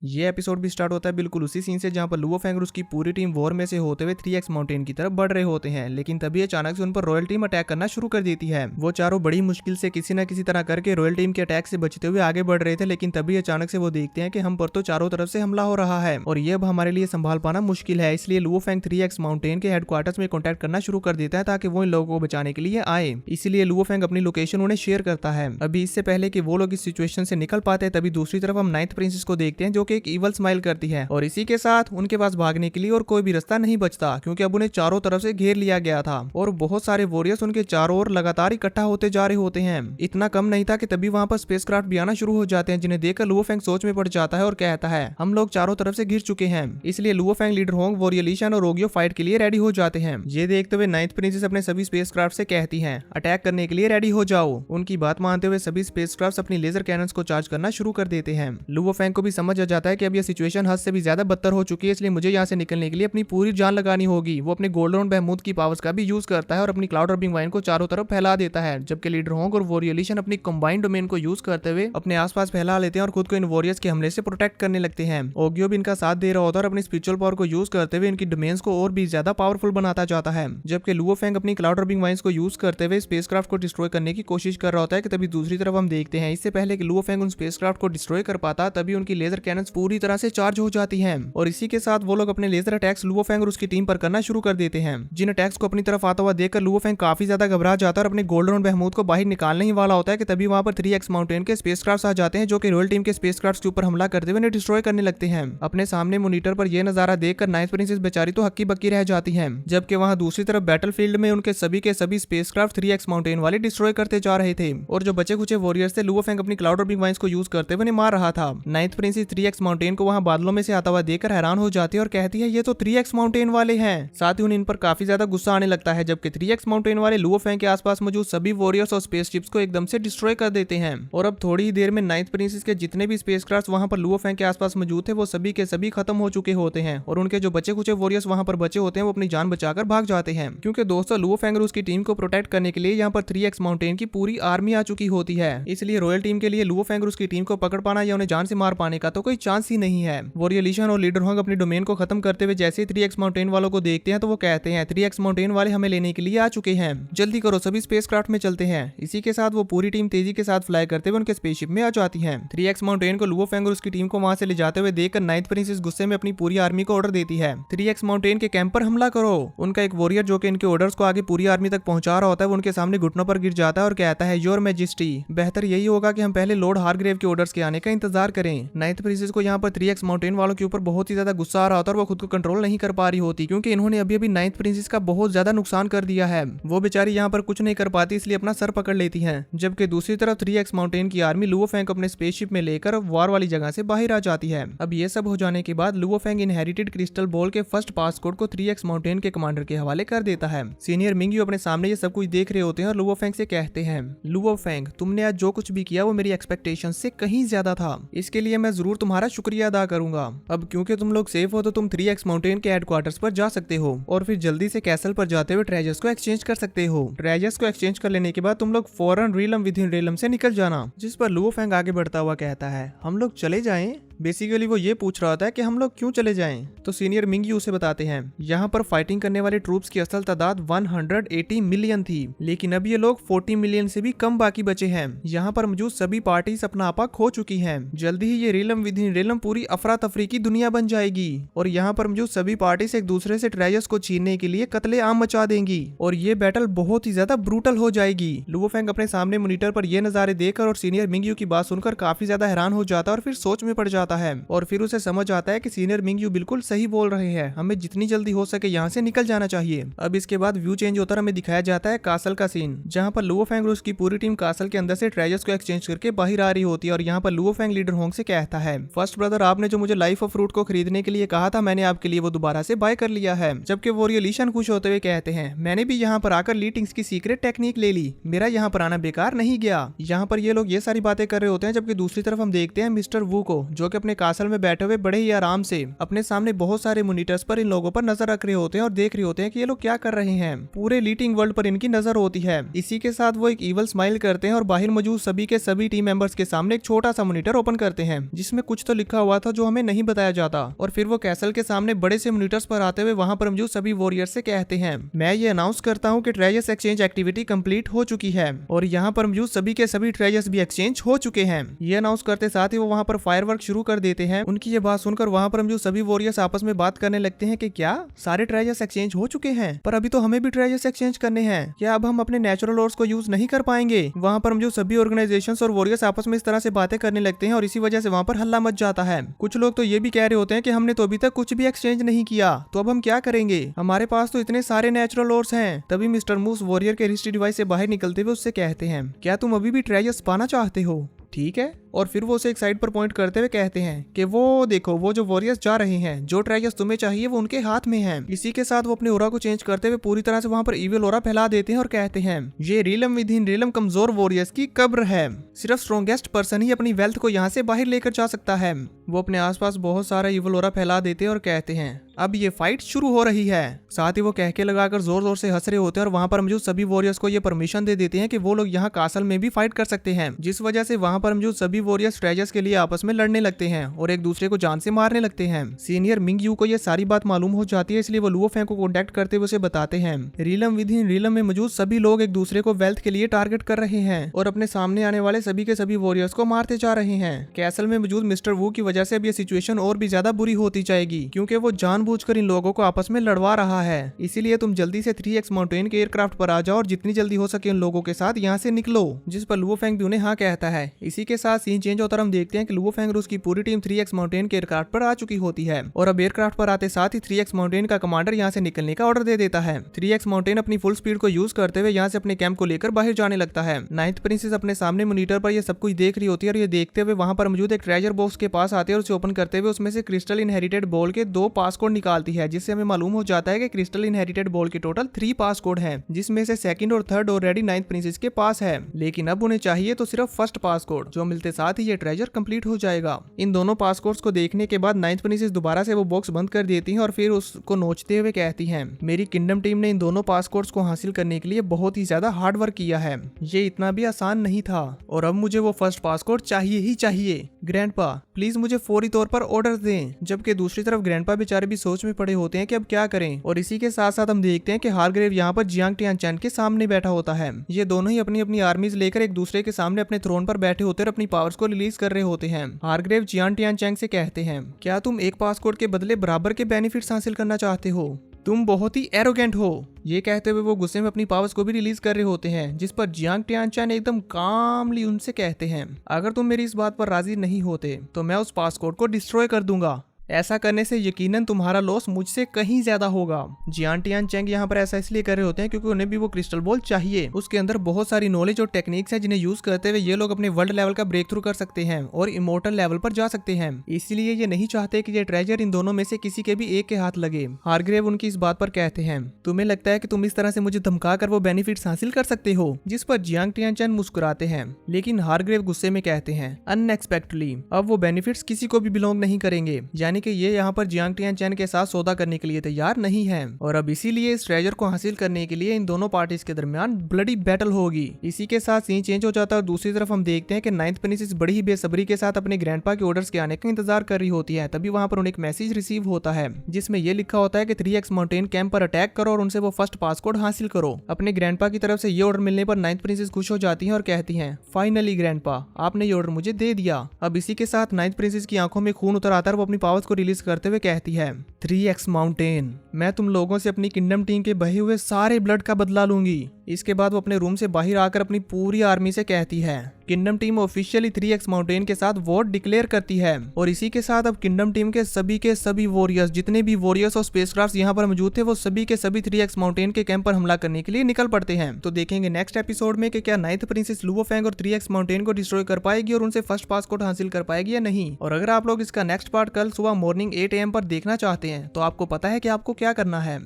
ये एपिसोड भी स्टार्ट होता है बिल्कुल उसी सीन से जहाँ पर लुओ फेंग और उसकी पूरी टीम वॉर में से होते हुए 3x माउंटेन की तरफ बढ़ रहे होते हैं, लेकिन तभी अचानक से उन पर रॉयल टीम अटैक करना शुरू कर देती है। वो चारों बड़ी मुश्किल से किसी न किसी तरह करके रॉयल टीम के अटैक से बचते हुए आगे बढ़ रहे थे, लेकिन तभी अचानक से वो देखते हैं कि हम पर तो चारों तरफ से हमला हो रहा है और ये अब हमारे लिए संभाल पाना मुश्किल है। इसलिए लुओ फेंग 3x माउंटेन के हेडक्वार्टर्स में कॉन्टैक्ट करना शुरू कर देता है ताकि वो इन लोगों को बचाने के लिए आए। इसीलिए लुओ फेंग अपनी लोकेशन उन्हें शेयर करता है। अभी इससे पहले कि वो लोग इस सिचुएशन से निकल पाते हैं, तभी दूसरी तरफ हम 9th प्रिंसेस को देखते हैं जो कि एक इवल स्माइल करती है और इसी के साथ उनके पास भागने के लिए और कोई भी रास्ता नहीं बचता, क्योंकि अब उन्हें चारों तरफ से घेर लिया गया था और बहुत सारे वॉरियर्स उनके चारों ओर लगातार इकट्ठा होते जा रहे होते हैं। इतना कम नहीं था कि तभी वहां पर स्पेसक्राफ्ट भी आना शुरू हो जाते हैं, जिन्हें देखकर लुओ फेंग सोच में पड़ जाता है और कहता है हम लोग चारों तरफ से घिर चुके हैं। इसलिए Luo Feng, leader Hong, warrior Li Shan और रोगियो फाइट के लिए रेडी हो जाते हैं। ये देखते हुए 9th प्रिंसेस अपने सभी स्पेसक्राफ्ट से कहती है अटैक करने के लिए रेडी हो जाओ। उनकी बात मानते हुए सभी स्पेसक्राफ्ट अपनी लेजर कैनन्स को चार्ज करना शुरू कर देते हैं। लुओ फेंग को भी समझ आ जाता है कि अब यह सिचुएशन हद से भी ज्यादा बदतर हो चुकी है, इसलिए मुझे यहाँ से निकलने के लिए अपनी पूरी जान लगानी होगी। वो अपने गोल्डन बहमूद की पावर्स का भी यूज करता है और अपनी क्लाउड ऑर्बिंग वाइन को चारों तरफ फैला देता है, जबकि लीडर होंग और वॉरियर ली शान अपनी कंबाइंड डोमेन को यूज करते हुए अपने आसपास फैला लेते हैं और खुद को इन वॉरियर्स के हमले से प्रोटेक्ट करने लगते हैं। ओगियो भी इनका साथ दे रहा होता है और अपनी स्पिरिचुअल पावर को यूज करते हुए इनकी डोमेन्स को और भी ज्यादा पावरफुल बनाता जाता है, जबकि लुओ फेंग अपनी क्लाउड ऑर्बिंग वाइन्स को यूज करते हुए स्पेसक्राफ्ट को डिस्ट्रॉय करने की कोशिश कर रहा होता है कि तभी दूसरी तरफ हम देखते हैं इससे पहले कि लुओ फेंग उन स्पेसक्राफ्ट को डिस्ट्रॉय कर पाता, तभी उनकी लेजर कैनन्स पूरी तरह से चार्ज हो जाती हैं और इसी के साथ वो लोग अपने लेजर अटैक्स लुओ फेंग और उसकी टीम पर करना शुरू कर देते हैं। जिन अटैक्स को अपनी तरफ आता हुआ देखकर लुओ फेंग काफी ज्यादा घबरा जाता है और अपने गोल्डन बहमूद को बाहर निकालने ही वाला होता है कि तभी वहां पर 3x माउंटेन के स्पेसक्राफ्ट आ जाते हैं, जो कि रॉयल टीम के स्पेसक्राफ्ट के ऊपर हमला करते हुए उन्हें डिस्ट्रॉय करने लगते हैं। अपने सामने मॉनिटर पर यह नजारा देखकर 9th प्रिंसेस बेचारी तो हक्की बक्की रह जाती है, जबकि वहां दूसरी तरफ बैटलफील्ड में उनके सभी के सभी स्पेसक्राफ्ट 3x माउंटेन वाले डिस्ट्रॉय करते जा रहे थे और जो बचे कुछ वॉरियर्स थे लुओ फेंग अपनी क्लाउड ऑर्बिंग वाइन्स को यूज करते हुए उन्हें मार रहा था। 9th प्रिंसेस 3x माउंटेन को वहां बादलों में से आता हुआ देखकर हैरान हो जाती है और कहती है ये तो 3x माउंटेन वाले हैं। साथ ही उन्हें इन पर काफी ज्यादा गुस्सा आने लगता है, जबकि 3x माउंटेन वाले लुओ फेंग के आसपास मौजूद सभी वॉरियर्स और स्पेसशिप्स को एकदम से डिस्ट्रॉय कर देते हैं और अब थोड़ी ही देर में 9th प्रिंसेस के जितने भी स्पेसक्राफ्ट वहां पर लुओ फेंग के आसपास मौजूद थे वो सभी के सभी खत्म हो चुके होते हैं और उनके जो बचे कुछ वॉरियर्स वहां पर बचे होते हैं वो अपनी जान बचाकर भाग जाते हैं, क्योंकि दोस्तों लुओ फेंग और उसकी टीम को प्रोटेक्ट करने के लिए यहाँ पर 3x माउंटेन की पूरी आर्मी आ चुकी होती है। इसलिए रॉयल टीम के लिए लुओ फेंग और उसकी टीम को पकड़ पाना या उन्हें जान से मार पाने का तो कोई चांस ही नहीं है। वॉरियर ली शान और लीडर होंग अपनी डोमेन को खत्म करते हुए जैसे ही 3x माउंटेन वालों को देखते हैं तो वो कहते हैं 3x माउंटेन वाले हमें लेने के लिए आ चुके हैं, जल्दी करो सभी स्पेसक्राफ्ट में चलते हैं। इसी के साथ वो पूरी टीम तेजी के साथ फ्लाई करते हुए उनके स्पेसशिप में आ जाती है। 3x माउंटेन को लुओ फेंग और उसकी टीम को वहां से ले जाते हुए देखकर 9th प्रिंसेस गुस्से में अपनी पूरी आर्मी को ऑर्डर देती है 3x माउंटेन के कैंप पर हमला करो। उनका एक वॉरियर जो कि इनके ऑर्डर्स को आगे पूरी आर्मी तक पहुंचा रहा होता है वो उनके सामने घुटनों पर गिर जाता है और कहता है योर मैजेस्टी, बेहतर यही होगा कि हम पहले लॉर्ड हारग्रेव के ऑर्डर्स के आने का इंतजार करें। 9th प्रिंसेस को यहाँ पर 3x माउंटेन वालों के ऊपर बहुत ही ज्यादा गुस्सा आ रहा होता है और वो खुद को कंट्रोल नहीं कर पा रही होती, क्योंकि इन्होंने अभी अभी 9th प्रिंसेस का बहुत ज्यादा नुकसान कर दिया है। वो बेचारी यहाँ पर कुछ नहीं कर पाती, इसलिए अपना सर पकड़ लेती है, जबकि दूसरी तरफ 3x माउंटेन की आर्मी लुओ फेंग को अपने स्पेसशिप में लेकर वॉर वाली जगह से बाहर आ जाती है। अब ये सब हो जाने के बाद Luo Feng inherited crystal ball के फर्स्ट पासकोड को 3x माउंटेन के कमांडर के हवाले कर देता है। सीनियर मिंगयू अपने सामने ये सब कुछ देख रहे होते हैं और लुओ फेंग से कहते हैं लुओ फेंग, तुमने आज जो कुछ भी किया वो मेरी एक्सपेक्टेशन से कहीं ज्यादा था, इसके लिए मैं जरूर तुम्हारा शुक्रिया अदा करूंगा। अब क्योंकि तुम लोग सेफ हो तो तुम 3x माउंटेन के हेडक्वार्टर्स पर जा सकते हो और फिर जल्दी से कैसल पर जाते हुए ट्रेजर्स को एक्सचेंज कर सकते हो। ट्रेजर्स को एक्सचेंज कर लेने के बाद तुम लोग फौरन रीलम विद इन रीलम से निकल जाना। जिस पर लुओ फेंग आगे बढ़ता हुआ कहता है हम लोग चले जाएं। बेसिकली वो ये पूछ रहा होता है कि हम लोग क्यों चले जाएं, तो सीनियर मिंगयू उसे बताते हैं यहाँ पर फाइटिंग करने वाले ट्रूप्स की असल तादाद 180 मिलियन थी, लेकिन अब ये लोग 40 मिलियन से भी कम बाकी बचे हैं। यहाँ पर मौजूद सभी पार्टीज अपना आपा खो चुकी हैं। जल्दी ही ये रीलम विद इन रीलम पूरी अफरा तफरी की दुनिया बन जाएगी और यहाँ पर मौजूद सभी पार्टीज एक दूसरे से ट्रेजर्स को छीनने के लिए कत्ले आम मचा देंगी और ये बैटल बहुत ही ज्यादा ब्रूटल हो जाएगी। लुओ फेंग अपने सामने मॉनिटर पर ये नजारे देखकर और सीनियर मिंगयू की बात सुनकर काफी ज्यादा हैरान हो जाता है और फिर सोच में पड़ जाता है और फिर उसे समझ आता है कि सीनियर मिंगयू बिल्कुल सही बोल रहे हैं, हमें जितनी जल्दी हो सके यहाँ से निकल जाना चाहिए। अब इसके बाद व्यू चेंज होता हमें दिखाया जाता है कासल का सीन, जहाँ पर लुओ फेंग और उसकी पूरी टीम कासल के अंदर से ट्रेजर्स को एक्सचेंज करके बाहर आ रही होती है और यहाँ पर लुओ फेंग लीडर होंग से कहता है फर्स्ट ब्रदर, आपने जो मुझे लाइफ ऑफ फ्रूट को खरीदने के लिए कहा था मैंने आपके लिए वो दोबारा से बाय कर लिया है। जबकि वॉरियर ली शान खुश होते हुए कहते हैं मैंने भी यहाँ पर आकर ली टिंग्स की सीक्रेट टेक्निक ले ली, मेरा यहाँ पर आना बेकार नहीं गया। यहाँ पर ये लोग ये सारी बातें कर रहे होते हैं, जबकि दूसरी तरफ हम देखते हैं मिस्टर वू को जो कि अपने कासल में बैठे हुए बड़े ही आराम से अपने सामने बहुत सारे मॉनिटर्स पर इन लोगों पर नजर रख रहे होते हैं और देख रहे होते हैं कि ये लोग क्या कर रहे हैं। पूरे लीटिंग वर्ल्ड पर इनकी नजर होती है। इसी के साथ वो एक ईवल स्माइल करते हैं और बाहर मौजूद सभी के सभी टीम मेंबर्स के सामने एक छोटा सा मॉनिटर ओपन करते हैं जिसमें कुछ तो लिखा हुआ था जो हमें नहीं बताया जाता। और फिर वो कैसल के सामने बड़े से मॉनिटर्स पर आते हुए वहां पर मौजूद सभी वॉरियर्स से कहते हैं, मैं ये अनाउंस करता हूँ कि ट्रेजर्स एक्सचेंज एक्टिविटी कंप्लीट हो चुकी है और यहाँ पर मौजूद सभी के सभी ट्रेजर्स भी एक्सचेंज हो चुके हैं। ये अनाउंस करते साथ ही वो वहाँ पर फायरवर्क शुरू कर देते हैं। उनकी ये बात सुनकर वहाँ पर मौजूद सभी वॉरियर्स आपस में बात करने लगते हैं कि क्या सारे ट्रेजर्स एक्सचेंज हो चुके हैं, पर अभी तो हमें भी ट्रेजर्स एक्सचेंज करने हैं, क्या अब हम अपने नेचुरल ओर्स को यूज नहीं कर पाएंगे। वहाँ पर मौजूद सभी ऑर्गेनाइजेशंस और वॉरियर्स आपस में इस तरह से बातें करने लगते हैं और इसी वजह से वहाँ पर हल्ला मच जाता है। कुछ लोग तो ये भी कह रहे होते हैं कि हमने तो अभी तक कुछ भी एक्सचेंज नहीं किया, तो अब हम क्या करेंगे, हमारे पास तो इतने सारे नेचुरल ओर्स हैं। तभी मिस्टर मूस वॉरियर के रिस्ट्री डिवाइस से बाहर निकलते हुए उससे कहते हैं, क्या तुम अभी भी ट्रेजर्स पाना चाहते हो? ठीक है। और फिर वो उसे एक साइड पर पॉइंट करते हुए कहते हैं कि वो देखो, वो जो वॉरियर्स जा रहे हैं, जो ट्रेजर्स तुम्हें चाहिए वो उनके हाथ में है। इसी के साथ वो अपने ओरा को चेंज करते हुए पूरी तरह से वहाँ पर इविल ओरा फैला देते हैं और कहते हैं, ये रीलम विद इन रीलम कमजोर वॉरियर्स की कब्र है, सिर्फ स्ट्रॉन्गेस्ट पर्सन ही अपनी वेल्थ को यहाँ से बाहर लेकर जा सकता है। वो अपने आसपास बहुत सारा इविल ओरा फैला देते हैं और कहते हैं, अब ये फाइट शुरू हो रही है। साथ ही वो कहके लगाकर जोर जोर से हंस रहे होते हैं और वहाँ पर मौजूद सभी वॉरियर्स को ये परमिशन दे देते हैं कि वो लोग यहाँ कासल में भी फाइट कर सकते हैं, जिस वजह से वहाँ पर मौजूद सभी वॉरियर्स ट्रेजर्स के लिए आपस में लड़ने लगते हैं और एक दूसरे को जान से मारने लगते हैं। सीनियर मिंग यू को ये सारी बात मालूम हो जाती है, इसलिए वो लुओ फेंग को कॉन्टेक्ट करते हुए उसे बताते हैं, रीलम विद इन रीलम में मौजूद सभी लोग एक दूसरे को वेल्थ के लिए टारगेट कर रहे हैं और अपने सामने आने वाले सभी के सभी वॉरियर्स को मारते जा रहे हैं। कैसल में मौजूद मिस्टर वू की वजह से अब ये सिचुएशन और भी ज्यादा बुरी होती जाएगी, क्योंकि वो जानबूझकर इन लोगों को आपस में लड़वा रहा है। इसीलिए तुम जल्दी से 3x माउंटेन के एयरक्राफ्ट पर आ जाओ और जितनी जल्दी हो सके उन लोगों के साथ यहाँ से निकलो। जिस पर लुओ फेंग भी उन्हें हाँ कहता है। इसी के साथ सीन चेंज होता हम देखते हैं कि लुओ फेंग और उसकी पूरी टीम 3x माउंटेन के एयरक्राफ्ट पर आ चुकी होती है और अब एयरक्राफ्ट पर आते साथ ही 3x माउंटेन का कमांडर यहाँ से निकलने का ऑर्डर दे देता है। 3x माउंटेन अपनी फुल स्पीड को यूज करते हुए यहाँ से अपने कैंप को लेकर बाहर जाने लगता है। नाइन्थ प्रिंसेस अपने सामने मॉनिटर पर ये सब कुछ देख रही होती है और ये देखते हुए वहाँ पर मौजूद एक ट्रेजर बॉक्स के पास आते हैं और उसे ओपन करते हुए उसमें से क्रिस्टल इनहेरिटेड बॉल के 2 पासकोड निकालती है, जिससे हमें मालूम हो जाता है कि क्रिस्टल इनहेरिटेड बॉल के टोटल 3 पासकोड हैं, जिसमें से सेकंड और थर्ड ऑलरेडी 9th प्रिंसेस के पास है, लेकिन अब उन्हें चाहिए तो सिर्फ फर्स्ट पासकोड, जो मिलते साथ ही ये ट्रेजर कंप्लीट हो जाएगा। इन दोनों पासकोड्स को देखने के बाद 9th प्रिंसेस दोबारा से वो बॉक्स बंद कर देती हैं और फिर उसको नोचते हुए कहती हैं, मेरी किंगडम टीम ने इन दोनों पासकोड्स को हासिल करने के लिए बहुत ही ज्यादा हार्ड वर्क किया है, ये इतना भी आसान नहीं था और अब मुझे वो फर्स्ट पासकोड चाहिए ही चाहिए। ग्रैंडपा प्लीज मुझे फौरी तौर पर ऑर्डर दें। जबकि दूसरी तरफ ग्रैंडपा बेचारे भी सोच में पड़े होते हैं कि अब क्या करें। और इसी के साथ साथ हम देखते हैं कि हारग्रेव यहाँ पर जियांग टियानचैन के सामने बैठा होता है। ये दोनों ही अपनी अपनी आर्मीज लेकर एक दूसरे के सामने अपने थ्रोन पर बैठे होते और अपनी पावर्स को रिलीज कर रहे होते हैं। हारग्रेव जियांग टियानचैन से कहते हैं, क्या तुम एक पासकोड के बदले बराबर के बेनिफिट्स हासिल करना चाहते हो? तुम बहुत ही एरोगेंट हो। ये कहते हुए वो गुस्से में अपनी पावर्स को भी रिलीज कर रहे होते हैं, जिस पर जियांग टियानचैन एकदम कामली उनसे कहते हैं, अगर तुम मेरी इस बात पर राजी नहीं होते तो मैं उस पासकोड को डिस्ट्रॉय कर दूंगा। ऐसा करने से यकीनन तुम्हारा लॉस मुझसे कहीं ज्यादा होगा। जियांग टियानचैन यहाँ पर ऐसा इसलिए कर रहे होते हैं क्योंकि उन्हें भी वो क्रिस्टल बॉल चाहिए। उसके अंदर बहुत सारी नॉलेज और टेक्निक्स हैं जिन्हें यूज करते हुए ये लोग अपने वर्ल्ड लेवल का ब्रेक थ्रू कर सकते हैं और इमोर्टल लेवल पर जा सकते हैं। इसीलिए ये नहीं चाहते कि ये ट्रेजर इन दोनों में से किसी के भी एक के हाथ लगे। हारग्रेव उनकी इस बात पर कहते हैं, तुम्हें लगता है कि तुम इस तरह से मुझे धमका कर वो बेनिफिट्स हासिल कर सकते हो? जिस पर जियांग टियानचैन मुस्कुराते हैं, लेकिन हारग्रेव गुस्से में कहते हैं, अनएक्सपेक्टेडली अब वो बेनिफिट्स किसी को भी बिलोंग नहीं करेंगे, यानी कि ये यहाँ पर जियांग टियानचैन के साथ सौदा करने के लिए तैयार नहीं है और अब इसीलिए इस ट्रेजर को हासिल करने के लिए इन दोनों पार्टीज के दरमियान ब्लडी बैटल होगी। इसी के साथ सीन चेंज हो जाता है और दूसरी तरफ हम देखते हैं कि 9th प्रिंसेस बड़ी ही बेसब्री के साथ अपने ग्रैंडपा के ऑर्डर्स के आने का इंतजार कर रही होती है। तभी वहां पर उन्हें एक मैसेज रिसीव होता है जिसमें यह लिखा होता है कि 3x माउंटेन कैंप पर अटैक करो और उनसे वो फर्स्ट पासकोड हासिल करो। अपने ग्रैंडपा की तरफ से ये ऑर्डर मिलने पर 9th प्रिंसेस खुश हो जाती है और कहती है, फाइनली ग्रैंडपा आपने ये ऑर्डर मुझे दे दिया। अब इसी के साथ 9th प्रिंसेस की आंखों में खून उतर आता है और वो अपनी पावर्स को रिलीज करते हुए कहती है, 3x माउंटेन मैं तुम लोगों से अपनी किंगडम टीम के बहे हुए सारे ब्लड का बदला लूंगी। इसके बाद वो अपने रूम से बाहर आकर अपनी पूरी आर्मी से कहती है, kingdom team officially 3x mountain के साथ वॉर डिक्लेयर करती है। और इसी के साथ अब किंगडम टीम के सभी वॉरियर्स, जितने भी वॉरियर्स और स्पेसक्राफ्ट्स यहाँ पर मौजूद थे, वो सभी के सभी 3x माउंटेन के कैंप पर हमला करने के लिए निकल पड़ते हैं। तो देखेंगे नेक्स्ट एपिसोड में कि क्या 9th प्रिंसेस लुओ फेंग और 3x माउंटेन को डिस्ट्रॉय कर पाएगी और उनसे फर्स्ट पासकोड हासिल कर पाएगी या नहीं। और अगर आप लोग इसका नेक्स्ट पार्ट कल सुबह मॉर्निंग 8 AM पर देखना चाहते हैं तो आपको पता है कि आपको क्या करना है।